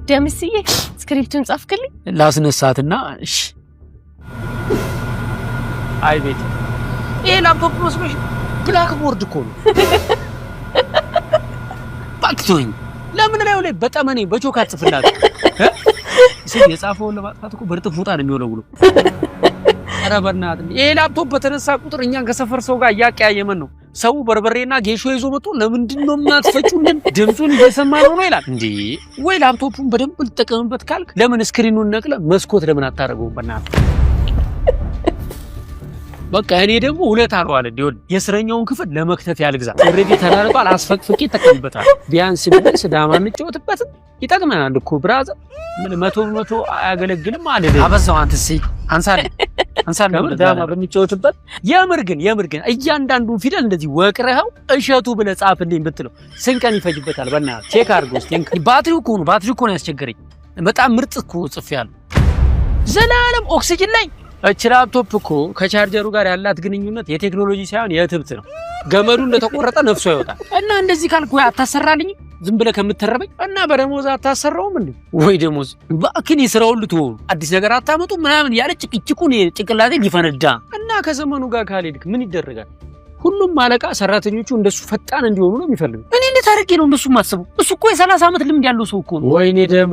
ደምስዬ ስክሪፕቱን ጻፍክልኝ? ላስነሳትና እሺ። አይ ቤት ይሄ ላፕቶፕ መስሎሽ ብላክ ቦርድ እኮ ነው። ባክቶኝ ለምን ላይ በጠመኔ በቾካ ጽፍላት የጻፈውን ለማጥፋት እኮ በርጥፍ ፎጣ ነው የሚወለውለው። ኧረ በእናትህ ይሄ ላፕቶፕ በተነሳ ቁጥር እኛን ከሰፈር ሰው ጋር እያቀያየመን ነው። ሰው በርበሬና ጌሾ ይዞ መጥቶ ለምንድን ነው የማትፈጩልን? ድምጹን እየሰማ ነው ይላል። እንዴ ወይ ላፕቶፑን በደንብ ልጠቀምበት ካልክ ለምን ስክሪኑን ነቅለ መስኮት ለምን አታረገውም? በእናትህ በቃ እኔ ደግሞ ሁለት አልዋለ ዲዮል የስረኛውን ክፍል ለመክተት ያልግዛ ኦሬዲ ተራርቋል። አስፈቅፍቄ ተቀምበታል። ቢያንስ ዳማ እንጫወትበት ይጠቅመናል እኮ ብራዘር። ምን 100 አያገለግልም ማለት ነው። አበዛው አንተ ሲይ አንሳል ዳማ በሚጫወትበት የምር ግን እያንዳንዱ ፊደል እንደዚህ ወቅረኸው እሸቱ ብለህ ጻፍልኝ ብትለው ስንቀን ይፈጅበታል። በእናትህ ቼክ አድርጎ እስቲ። ባትሪው እኮ ነው ያስቸገረኝ። በጣም ምርጥ እኮ ጽፌያለሁ። ዘላለም ኦክሲጅን ላይ እቺ ላፕቶፕ እኮ ከቻርጀሩ ጋር ያላት ግንኙነት የቴክኖሎጂ ሳይሆን የትብት ነው። ገመዱ እንደተቆረጠ ነፍሱ ይወጣል። እና እንደዚህ ካልኩ አታሰራልኝ ዝም ብለህ ከምትተረበኝ እና በደሞዝ አታሰራውም እንዴ? ወይ ደሞዝ ባክን ይስራው ሁሉ ተወው። አዲስ ነገር አታመጡ ምናምን ያለ ጭቅጭቁን ጭቅላቴ ሊፈነዳ እና ከዘመኑ ጋር ካልሄድክ ምን ይደረጋል? ሁሉም አለቃ ሰራተኞቹ እንደሱ ፈጣን እንዲሆኑ ነው የሚፈልገው። እኔ እንዴት አድርጌ ነው እንደሱ ማስበው? እሱ እኮ የ30 ዓመት ልምድ ያለው ሰው እኮ ነው። ወይኔ ደም